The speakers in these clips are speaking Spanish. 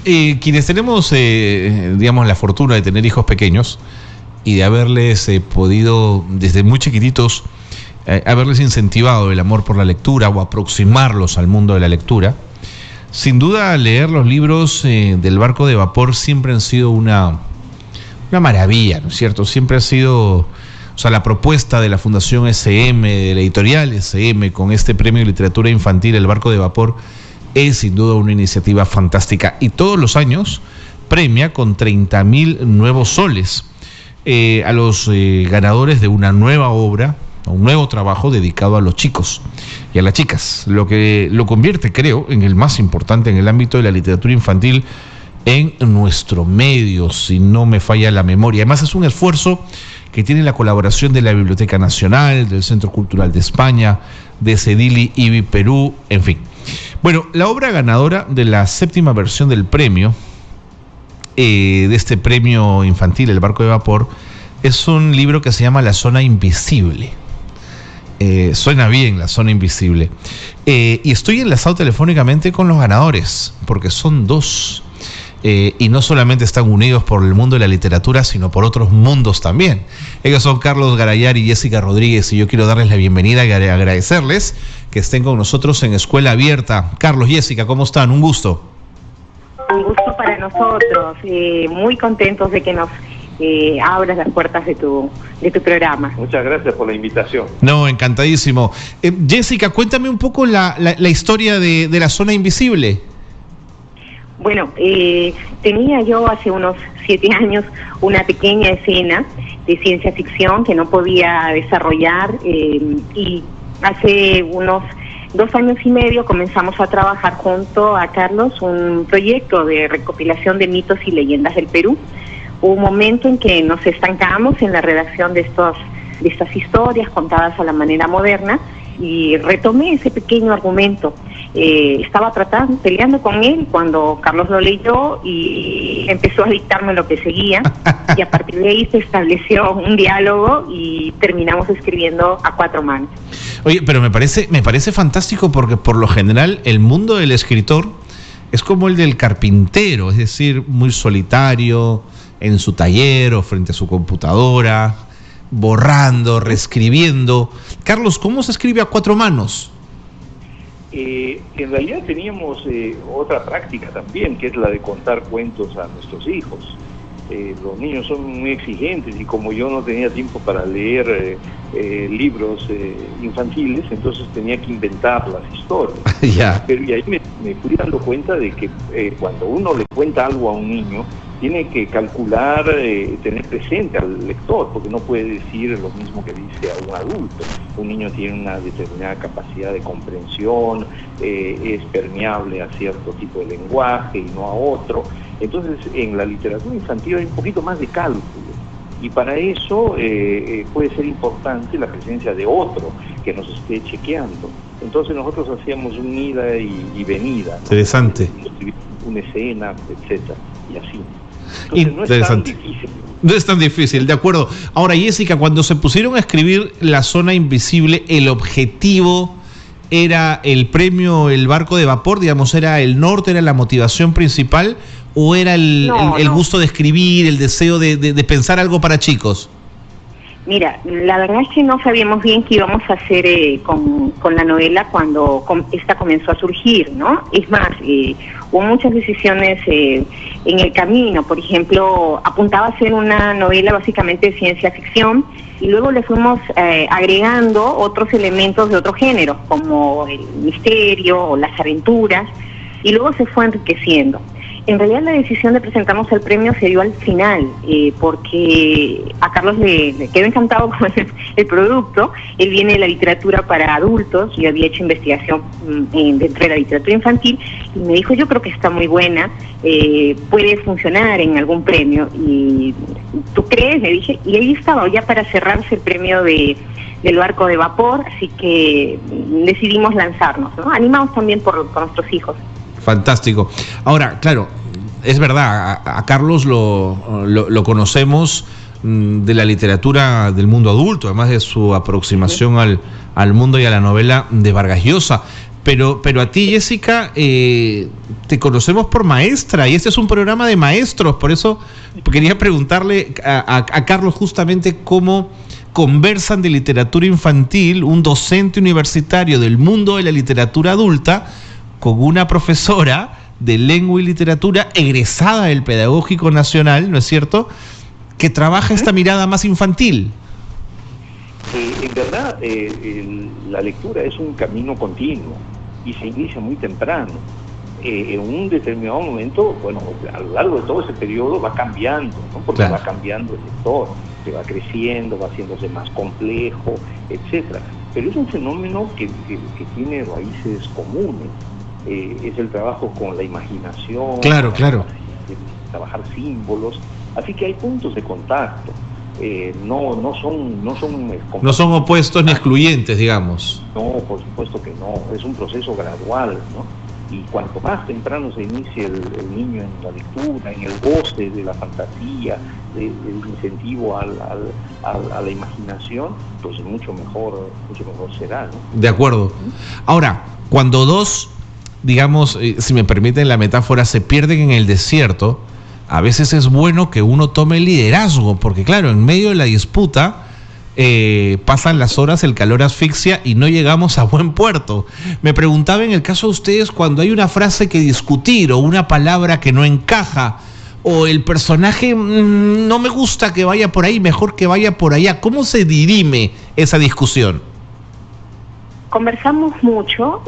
Quienes tenemos, digamos, la fortuna de tener hijos pequeños y de haberles podido, desde muy chiquititos, haberles incentivado el amor por la lectura o aproximarlos al mundo de la lectura, sin duda leer los libros del Barco de Vapor siempre han sido una maravilla, ¿no es cierto? Siempre ha sido, o sea, la propuesta de la Fundación SM, de la editorial SM, con este premio de literatura infantil, El Barco de Vapor, es sin duda una iniciativa fantástica. Y todos los años premia con 30.000 nuevos soles a los ganadores de una nueva obra, un nuevo trabajo dedicado a los chicos y a las chicas, lo que lo convierte, creo, en el más importante en el ámbito de la literatura infantil en nuestro medio, si no me falla la memoria. Además, es un esfuerzo que tiene la colaboración de la Biblioteca Nacional, del Centro Cultural de España, de Cedili IBI Perú, en fin. Bueno, la obra ganadora de la 7ª versión del premio, de este premio infantil, El Barco de Vapor, es un libro que se llama La Zona Invisible. Suena bien, La Zona Invisible. Y estoy enlazado telefónicamente con los ganadores, porque son dos. Y no solamente están unidos por el mundo de la literatura, sino por otros mundos también. Ellos son Carlos Garayar y Jessica Rodríguez, y yo quiero darles la bienvenida y agradecerles que estén con nosotros en Escuela Abierta. Carlos, Jessica, ¿cómo están? Un gusto. Un gusto para nosotros, muy contentos de que nos abras las puertas de tu programa. Muchas gracias por la invitación. No, encantadísimo. Jessica, cuéntame un poco la historia de La Zona Invisible. Bueno, tenía yo hace unos 7 años una pequeña escena de ciencia ficción que no podía desarrollar y hace unos 2 años y medio comenzamos a trabajar junto a Carlos un proyecto de recopilación de mitos y leyendas del Perú. Hubo un momento en que nos estancamos en la redacción de estas historias contadas a la manera moderna y retomé ese pequeño argumento. Estaba peleando con él cuando Carlos lo leyó y empezó a dictarme lo que seguía y a partir de ahí se estableció un diálogo y terminamos escribiendo a 4 manos. Oye, pero me parece fantástico porque por lo general el mundo del escritor es como el del carpintero, es decir, muy solitario en su taller o frente a su computadora, borrando, reescribiendo. Carlos, ¿cómo se escribe a 4 manos? En realidad teníamos otra práctica también, que es la de contar cuentos a nuestros hijos. Los niños son muy exigentes y como yo no tenía tiempo para leer libros infantiles, entonces tenía que inventar las historias. Yeah. Pero y ahí me fui dando cuenta de que cuando uno le cuenta algo a un niño, tiene que calcular, tener presente al lector, porque no puede decir lo mismo que dice a un adulto. Un niño tiene una determinada capacidad de comprensión, es permeable a cierto tipo de lenguaje y no a otro. Entonces, en la literatura infantil hay un poquito más de cálculo, y para eso puede ser importante la presencia de otro que nos esté chequeando. Entonces nosotros hacíamos un ida y venida, ¿no? Interesante. Una escena, etcétera, y así. Entonces, no es tan difícil. No es tan difícil, de acuerdo. Ahora, Jessica, cuando se pusieron a escribir La Zona Invisible, ¿el objetivo era el premio El Barco de Vapor? Digamos, ¿era el norte, era la motivación principal? ¿O era el gusto de escribir, el deseo de pensar algo para chicos? Mira, la verdad es que no sabíamos bien qué íbamos a hacer con la novela cuando esta comenzó a surgir, ¿no? Es más, hubo muchas decisiones en el camino. Por ejemplo, apuntaba a ser una novela básicamente de ciencia ficción y luego le fuimos agregando otros elementos de otro género, como el misterio o las aventuras, y luego se fue enriqueciendo. En realidad la decisión de presentarnos el premio se dio al final, porque a Carlos le quedó encantado con el producto. Él viene de la literatura para adultos, yo había hecho investigación dentro de la literatura infantil, y me dijo, yo creo que está muy buena, puede funcionar en algún premio. Y ¿tú crees? Le dije, y ahí estaba ya para cerrarse el premio del Barco de Vapor, así que decidimos lanzarnos, ¿no? Animados también por nuestros hijos. Fantástico. Ahora, claro, es verdad, a Carlos lo conocemos de la literatura del mundo adulto, además de su aproximación al mundo y a la novela de Vargas Llosa. pero a ti, Jessica, te conocemos por maestra, y este es un programa de maestros, por eso quería preguntarle a Carlos justamente cómo conversan de literatura infantil un docente universitario del mundo de la literatura adulta con una profesora de lengua y literatura egresada del Pedagógico Nacional, ¿no es cierto?, que trabaja esta mirada más infantil. En verdad, la lectura es un camino continuo y se inicia muy temprano. En un determinado momento, bueno, a lo largo de todo ese periodo va cambiando, ¿no? Porque claro, va cambiando el lector, se va creciendo, va haciéndose más complejo, etcétera. Pero es un fenómeno que tiene raíces comunes. Es el trabajo con la imaginación, claro, trabajar símbolos, así que hay puntos de contacto. No son opuestos ni excluyentes, digamos. No, por supuesto que no, es un proceso gradual, ¿no? Y cuanto más temprano se inicie el niño en la lectura, en el goce de la fantasía, del incentivo a la imaginación, pues mucho mejor será, ¿no? De acuerdo. Ahora, cuando dos, digamos, si me permiten la metáfora, se pierden en el desierto, a veces es bueno que uno tome el liderazgo, porque claro, en medio de la disputa pasan las horas, el calor asfixia y no llegamos a buen puerto. Me preguntaba en el caso de ustedes, cuando hay una frase que discutir o una palabra que no encaja o el personaje no me gusta que vaya por ahí, mejor que vaya por allá, ¿cómo se dirime esa discusión? Conversamos mucho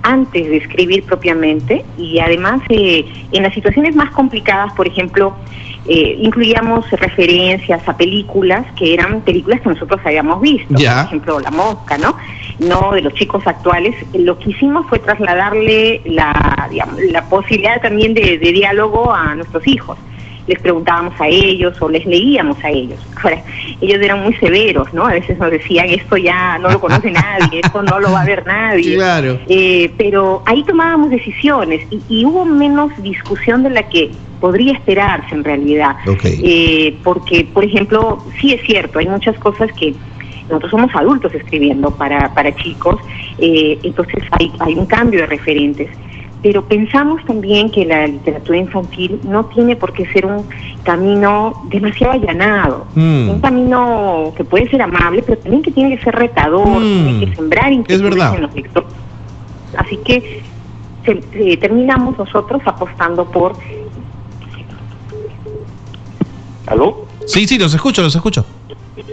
antes de escribir propiamente y además en las situaciones más complicadas, por ejemplo, incluíamos referencias a películas que eran películas que nosotros habíamos visto, por ejemplo La Mosca, no de los chicos actuales. Lo que hicimos fue trasladarle la posibilidad también de diálogo a nuestros hijos. Les preguntábamos a ellos o les leíamos a ellos. Ahora, ellos eran muy severos, ¿no? A veces nos decían, esto ya no lo conoce nadie, esto no lo va a ver nadie. Claro. Pero ahí tomábamos decisiones y hubo menos discusión de la que podría esperarse en realidad. Okay. Porque, por ejemplo, sí es cierto, hay muchas cosas que nosotros somos adultos escribiendo para chicos, entonces hay un cambio de referentes. Pero pensamos también que la literatura infantil no tiene por qué ser un camino demasiado allanado, un camino que puede ser amable, pero también que tiene que ser retador, tiene que sembrar inquietudes en los lectores. Así que terminamos nosotros apostando por... ¿Aló? Sí, los escucho.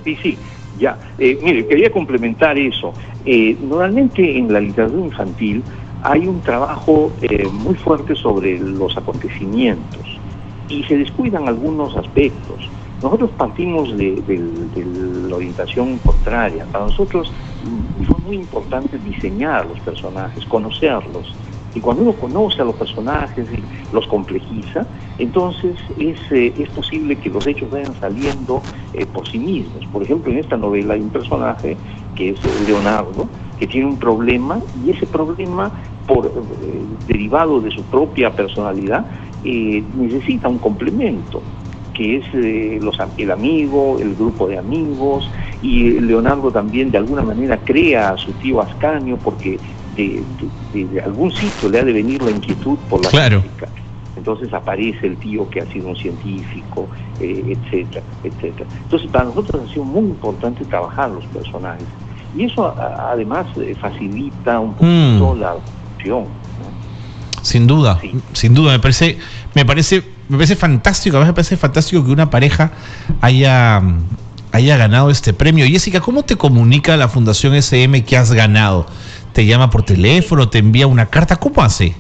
Sí, ya. Mire, quería complementar eso. Normalmente en la literatura infantil hay un trabajo muy fuerte sobre los acontecimientos y se descuidan algunos aspectos. Nosotros partimos de la orientación contraria. Para nosotros fue muy importante diseñar los personajes, conocerlos. Y cuando uno conoce a los personajes y los complejiza, entonces es posible que los hechos vayan saliendo por sí mismos. Por ejemplo, en esta novela hay un personaje que es Leonardo, que tiene un problema, y ese problema, derivado de su propia personalidad, necesita un complemento, que es el amigo, el grupo de amigos, y Leonardo también de alguna manera crea a su tío Ascanio porque de algún sitio le ha de venir la inquietud por la física. Entonces aparece el tío que ha sido un científico, etcétera. Entonces para nosotros ha sido muy importante trabajar los personajes, y eso además facilita un poquito la opción, ¿no? Sin duda, me parece fantástico. A veces me parece fantástico que una pareja haya ganado este premio. Jessica, ¿cómo te comunica la Fundación SM que has ganado? ¿Te llama por teléfono? ¿Te envía una carta? ¿Cómo hace?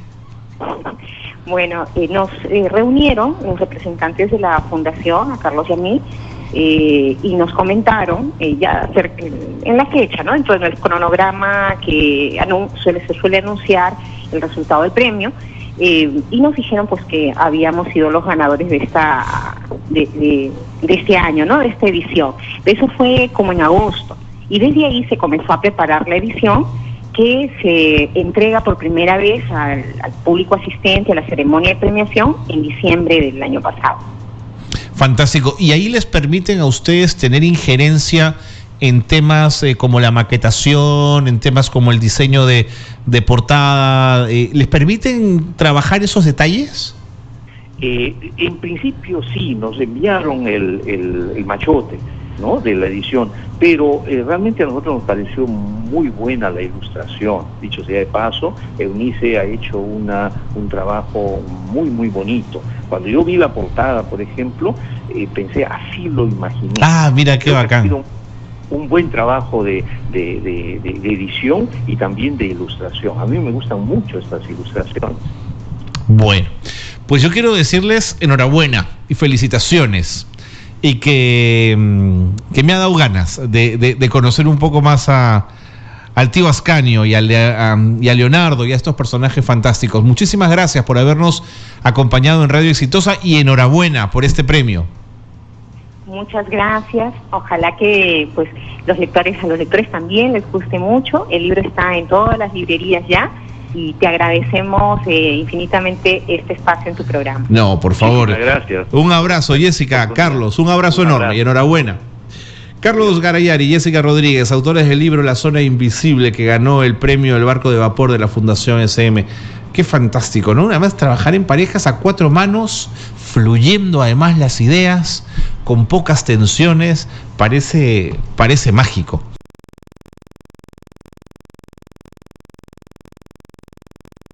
Bueno, nos reunieron los representantes de la Fundación, a Carlos y a mí, y nos comentaron ya en la fecha, ¿no? Dentro del cronograma que se suele anunciar el resultado del premio, y nos dijeron pues que habíamos sido los ganadores de este año, ¿no? De esta edición. Eso fue como en agosto, y desde ahí se comenzó a preparar la edición, que se entrega por primera vez al público asistente a la ceremonia de premiación en diciembre del año pasado. Fantástico. ¿Y ahí les permiten a ustedes tener injerencia en temas como la maquetación, en temas como el diseño de portada. ¿Les permiten trabajar esos detalles? En principio sí, nos enviaron el machote, ¿no?, de la edición, pero realmente a nosotros nos pareció muy buena la ilustración. Dicho sea de paso, Eunice ha hecho un trabajo muy, muy bonito. Cuando yo vi la portada, por ejemplo, pensé, así lo imaginé. Ah, mira, qué bacán. Ha sido un buen trabajo de edición y también de ilustración. A mí me gustan mucho estas ilustraciones. Bueno, pues yo quiero decirles enhorabuena y felicitaciones. Y que me ha dado ganas de conocer un poco más al tío Ascanio y a Leonardo y a estos personajes fantásticos. Muchísimas gracias por habernos acompañado en Radio Exitosa y enhorabuena por este premio. Muchas gracias. Ojalá que pues a los lectores también les guste mucho. El libro está en todas las librerías ya. Y te agradecemos infinitamente este espacio en tu programa. No, por favor. Gracias. Un abrazo, Jessica. Carlos, un abrazo enorme y enhorabuena. Carlos Garayari y Jessica Rodríguez, autores del libro La Zona Invisible, que ganó el premio El Barco de Vapor de la Fundación SM. Qué fantástico, ¿no? Además, trabajar en parejas a 4 manos, fluyendo además las ideas, con pocas tensiones, parece mágico.